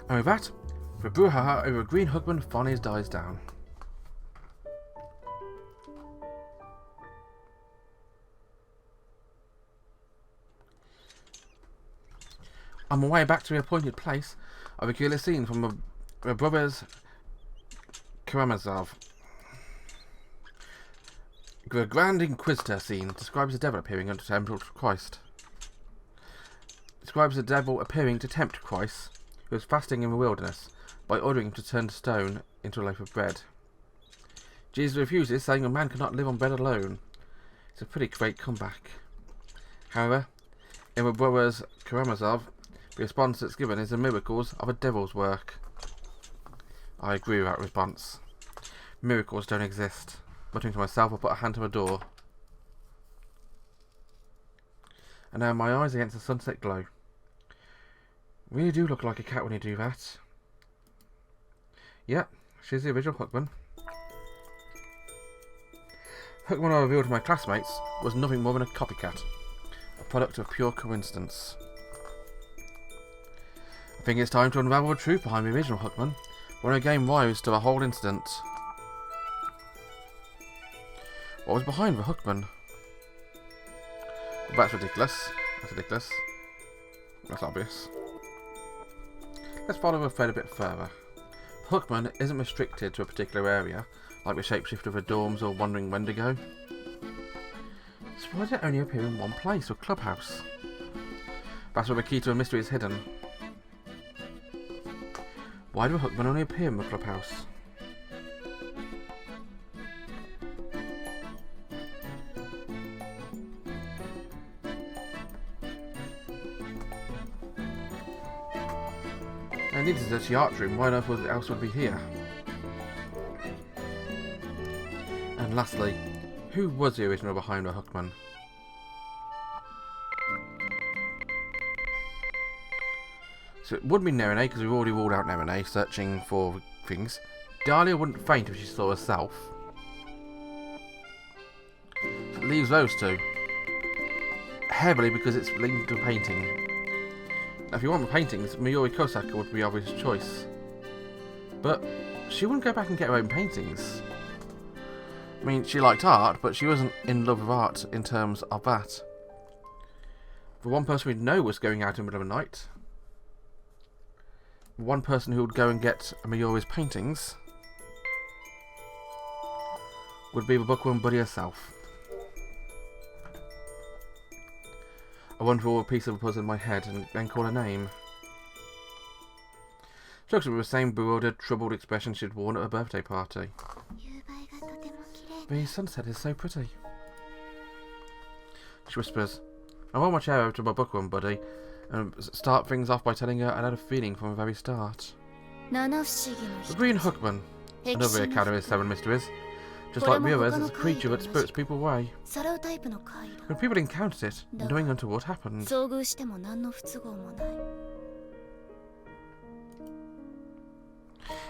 And with that, the brouhaha over Green Hookman finally dies down. On my way back to the appointed place, I recall a scene from my brother's Karamazov. The Grand Inquisitor scene describes the devil appearing to tempt Christ. Describes the devil appearing to tempt Christ, who was fasting in the wilderness, by ordering him to turn stone into a loaf of bread. Jesus refuses, saying a man cannot live on bread alone. It's a pretty great comeback. However, in my brother's Karamazov, the response that's given is the miracles of a devil's work. I agree with that response. Miracles don't exist. Muttering to myself, I put a hand to the door. And now my eyes against the sunset glow. Really do look like a cat when you do that. Yep, she's the original Hookman. Hookman I revealed to my classmates was nothing more than a copycat. A product of pure coincidence. I think it's time to unravel the truth behind the original Hookman, when a game rose to the whole incident. What was behind the Hookman? Well, that's ridiculous. That's ridiculous. That's obvious. Let's follow the thread a bit further. Hookman isn't restricted to a particular area, like the shapeshifter of the dorms or wandering Wendigo. So why did it only appear in one place, or clubhouse? That's where the key to a mystery is hidden. Why do Hookman only appear in the clubhouse? And this is a dirty art room, why on earth else would be here? And lastly, who was the original behind the Hookman? So it would be Nerine, because we've already ruled out Nerine, searching for things. Dahlia wouldn't faint if she saw herself. So it leaves those two. Heavily because it's linked to painting. Now, if you want the paintings, Mayuri Kosaka would be the obvious choice. But she wouldn't go back and get her own paintings. I mean, she liked art, but she wasn't in love with art in terms of that. The one person we'd know was going out in the middle of the night. The one person who would go and get Mayuri's paintings would be the bookworm buddy herself. I wonder for a piece of a puzzle in my head and then call her name. She looks with the same bewildered, troubled expression she'd worn at her birthday party. The sunset is so pretty. She whispers, I won't much over to my bookworm buddy and start things off by telling her I had a feeling from the very start. The Green Hookman, another Academy of 7 mysteries. Just like the others, it's a creature that spirits people away. When people encountered it, knowing untoward happened.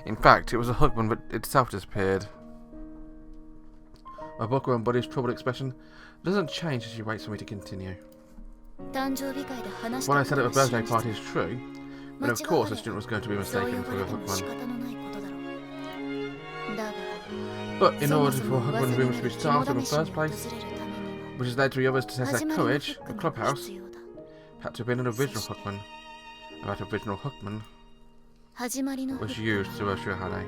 In fact, it was a Hookman that itself disappeared. My bookworm buddy's troubled expression doesn't change as she waits for me to continue. What I said at the birthday party is true, but of course the student was going to be mistaken for a Hookman. But in order for Hookman rumors to be started in the first place, which has led to the others to test their courage, the clubhouse had to have been an original Hookman. And that original Hookman was used Suoh Shirahane.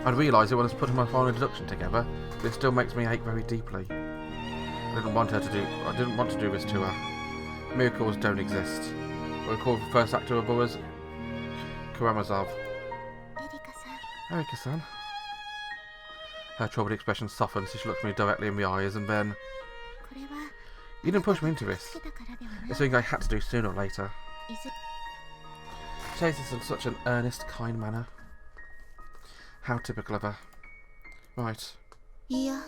I realised it when I was putting my final introduction together, but it still makes me ache very deeply. I didn't want to do this to her. Miracles don't exist. I recall the first act of her brother's Karamazov. Erika-san. Her troubled expression softens as she looks me directly in the eyes and then... You didn't push me into this. It's something I had to do sooner or later. She says this in such an earnest, kind manner. How typical of her. Right. No,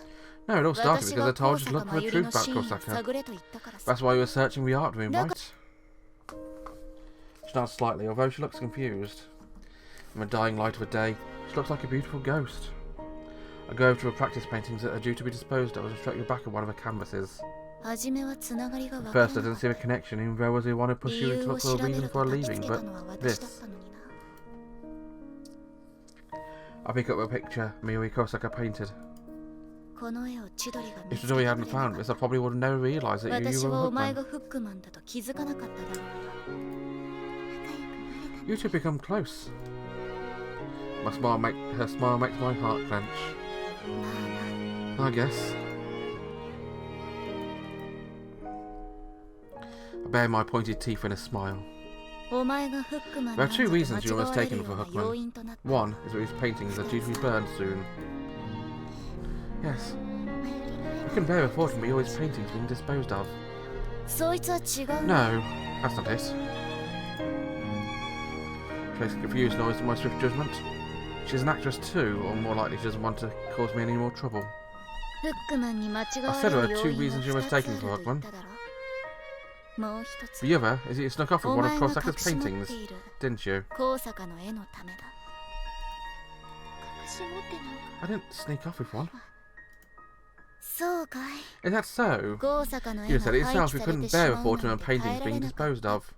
it all started because I told you to look for the truth about Kosaka. That's why you were searching the art room, right? She nods slightly, although she looks confused. In the dying light of the day, she looks like a beautiful ghost. I go over to her practice paintings that are due to be disposed of as I stroke the back of one of her canvases. At first I didn't see a connection, even though I was the one who pushed you to look for a reason for leaving, but this. I pick up a picture Yuri Kosaka painted. If Chidori hadn't found this, I probably would have never realised that you were Hookman. You two become close. Her smile makes my heart clench. I guess. I bare my pointed teeth in a smile. There are two reasons you were mistaken for Hookman. One is that his paintings are due to be burned soon. Yes. I can bear the thought of me always paintings being disposed of. No, that's not it. Trace confused noise in my swift judgment. She's an actress too, or more likely she doesn't want to cause me any more trouble. I said there are two reasons you're mistaken for Hookman. The other is that you snuck off with one of Kosaka's paintings, didn't you? I didn't sneak off with one. Is that so? You said it yourself, you couldn't bear the thought of her paintings being disposed of.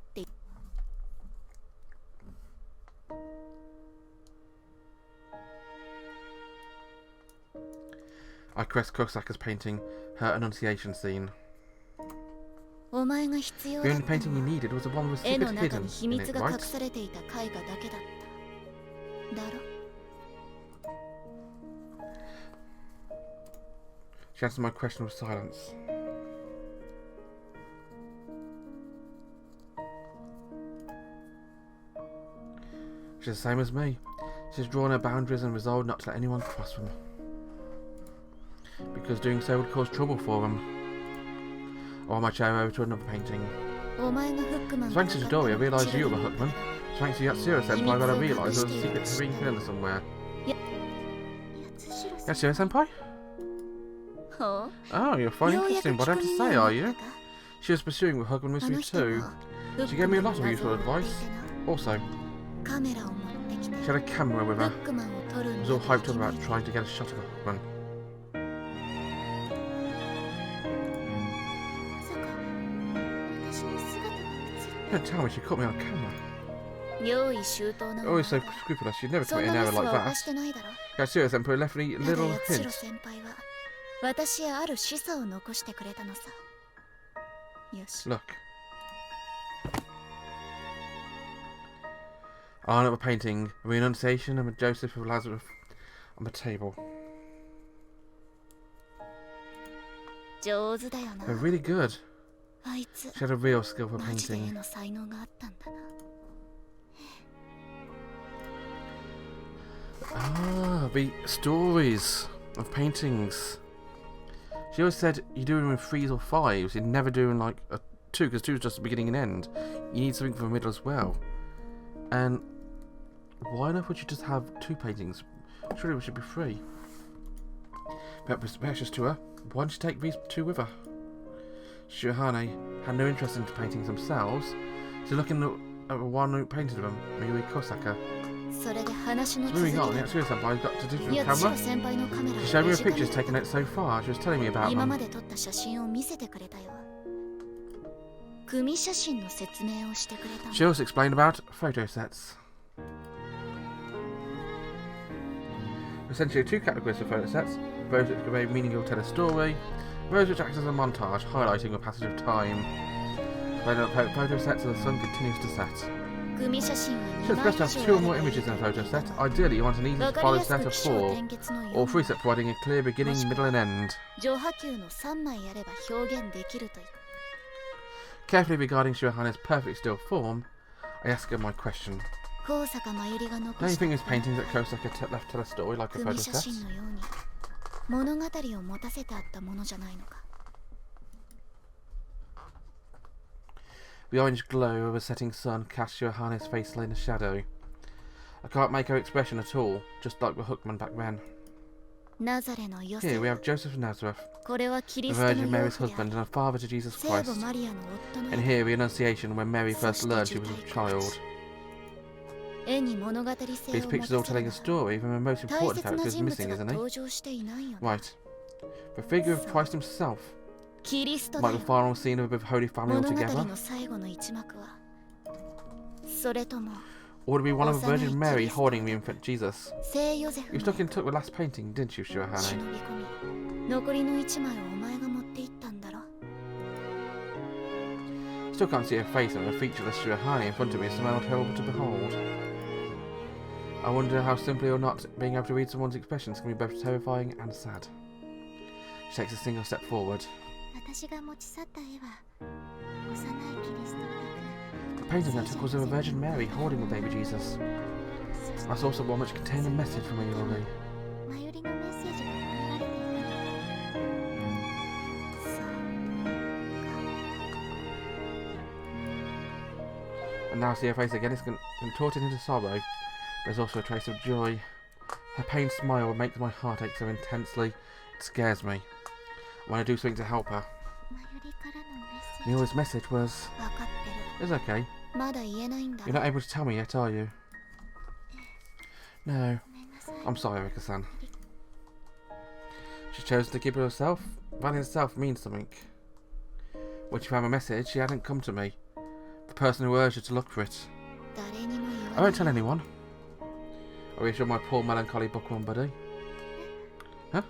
I caressed Kosaka's painting, her Annunciation scene. The only painting you needed was the one with secret hidden in it, right? She answered my question with silence. She's the same as me. She's drawn her boundaries and resolved not to let anyone cross them. Because doing so would cause trouble for them. I won my chair over to another painting. Thanks to Chidori, I realised you were Hookman. Thanks to Yatsura-senpai that I realised there was a secret serene killer somewhere. Yatsura-senpai? Oh, you're finding interesting what I have to say, are you? She was pursuing with Hookman mystery too. She gave me a lot of useful advice. Also, she had a camera with her. She was all hyped up about trying to get a shot of Hookman. Don't tell me she caught me on camera. Always so scrupulous, she'd never commit an error like that. Yatsura-senpai left me little hints. Look. Another painting, a renunciation of Joseph of Lazarus on the table. They're really good. She had a real skill for painting. Ah, the stories of paintings. She always said you do them in 3s or 5s. You never do in like a 2, because 2 is just the beginning and end. You need something for the middle as well. And why not would you just have 2 paintings? Surely we should be 3. Perhaps precious to her. Why don't you take these 2 with her? Shirahane had no interest in paintings themselves. She's looking at the one who painted them, Yuri Kosaka. So moving on, Yatsura-senpai got a digital camera. She showed me the pictures taken out so far. She was telling me about them. She also explained about photo sets. Essentially 2 categories of photo sets. Those which convey meaning or tell a story. Those which act as a montage, highlighting the passage of time. Photo sets as the sun continues to set. So it's best to have 2 or more images in a photo set. Ideally, you want an easy to follow set of 4, or 3 sets providing a clear beginning, middle, and end. Carefully regarding Shirahane's perfectly still form, I ask her my question. Don't you think his paintings at Kosaka left tell a story like a photo set? The orange glow of a setting sun cast Shirahane's face in a shadow. I can't make her expression at all, just like the Hookman back then. Here we have Joseph of Nazareth, the Virgin Mary's husband and a father to Jesus Christ. And here the Annunciation when Mary first learned she was a child. These pictures all telling a story, then the most important character is missing, isn't he? Right. The figure of Christ himself. Like the final scene of a Holy Family altogether? Or would it be one of a Virgin Mary holding the infant Jesus? You stuck and took the last painting, didn't you, Shirahane? Still can't see her face, and her featureless Shirahane in front of me is somehow terrible to behold. I wonder how simply or not being able to read someone's expressions can be both terrifying and sad. She takes a single step forward. The painting I took was of a Virgin Mary holding the baby Jesus. I saw one which contained a message from a Yuri. And now I see her face again. It's contorted into sorrow. There's also a trace of joy. Her pained smile makes my heart ache so intensely, it scares me. I want to do something to help her. Yuri's message was... It's okay. You're not able to tell me yet, are you? No. I'm sorry, Erika-san. She chose to keep it herself. That in itself means something. When she found my message, she hadn't come to me. The person who urged her to look for it. I won't tell anyone. I reassured my poor melancholy bookworm buddy. Huh?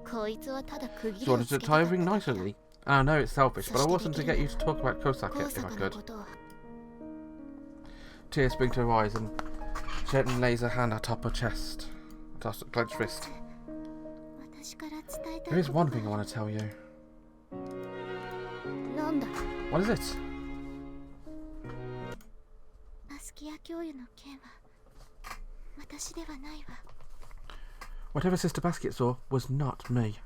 She wanted to tie everything nicely. And I know it's selfish, but I wanted to get you to talk about Kosaka if I could. Tears spring to her eyes and she gently lays her hand atop her chest, atop her clenched fist. There is one thing I want to tell you. What is it? Whatever Sister Basket saw was not me.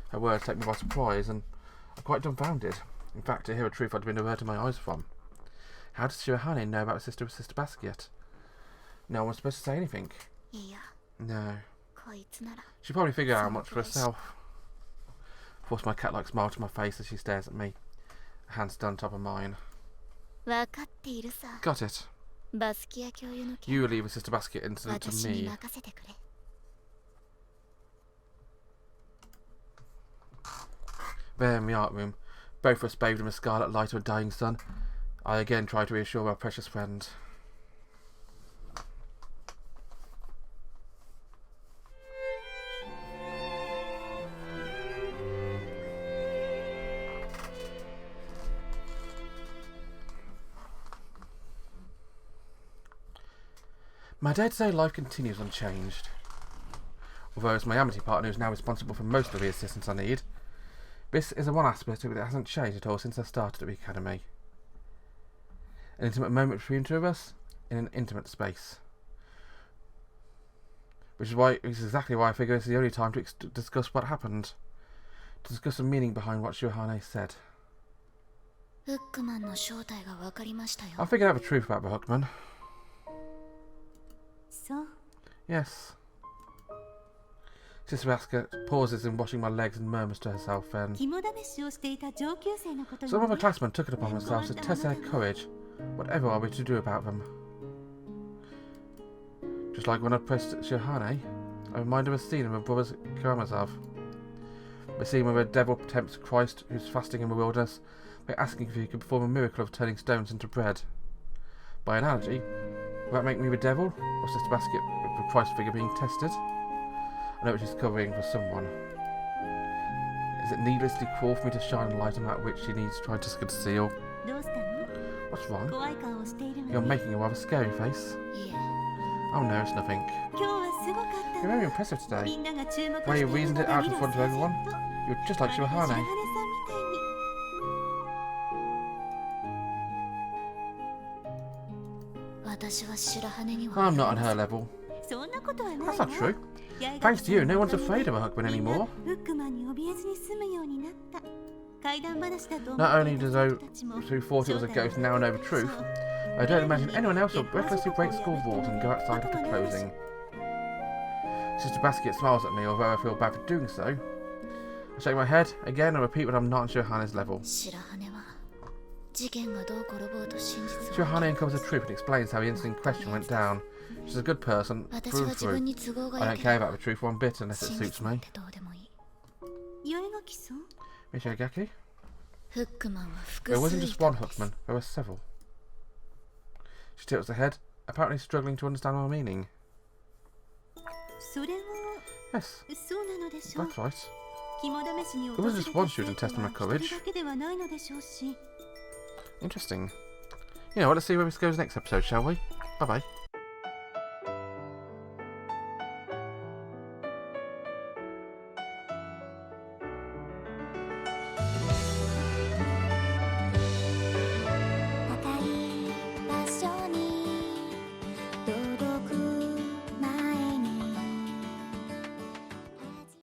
Her words take me by surprise, and I'm quite dumbfounded. In fact, to hear a truth I'd been averting my eyes from. How does Shirahane know about Sister Basket? No one's supposed to say anything. No. She probably figured out much for herself. Forced my cat-like smile to my face as she stares at me. Her hand still on top of mine. Got it. You leave a Sister Basket incident to me. There in the art room, both of us bathed in the scarlet light of a dying sun, I again tried to reassure our precious friend. My day-to-day life continues unchanged. Although it's my Amitié partner who is now responsible for most of the assistance I need, this is the one aspect of it that hasn't changed at all since I started at the academy. An intimate moment between the two of us in an intimate space. Which is exactly why I figure this is the only time to discuss what happened. To discuss the meaning behind what Shirahane said. I figured out the truth about the Hookman. Yes. Sister Basket pauses in washing my legs and murmurs to herself then. Some of my classmen took it upon themselves to test their courage. Whatever are we to do about them? Just like when I pressed Shirahane, I reminded of a scene in my brother's Karamazov. The scene where the devil tempts Christ, who's fasting in the wilderness, by asking if he could perform a miracle of turning stones into bread. By analogy, will that make me the devil, or Sister Basket with the Christ figure being tested? I know what she's covering for someone. Is it needlessly cruel for me to shine a light on that which she needs trying to conceal? What's wrong? You're making a rather scary face. Oh no, it's nothing. You're very impressive today. The way you reasoned it out in front of everyone. You're just like Shirahane. I'm not on her level. That's not true. Thanks to you, no one's afraid of a Hookman anymore. Not only do those who thought it was a ghost now know the truth, I don't imagine anyone else will recklessly break school walls and go outside after closing. Sister Basket smiles at me, although I feel bad for doing so. I shake my head again and repeat that I'm not on Shirahane's level. Shirahane uncovers the truth and explains how the incident in question went down. She's a good person, through and through. I don't care about the truth one bit unless it suits me. Miss Yaegaki? フックマンは複 There 数 wasn't い just た one のです Hookman, there were several. She tilts her head, apparently struggling to understand our meaning. それは Yes, そうなのでしょう。 that's right. 肝試しに It 訪れ wasn't た just one 生 student 徒 testing my は courage. 一人だけではないのでしょうし。 Interesting. You know what, let's see where this goes next episode, shall we? Bye bye.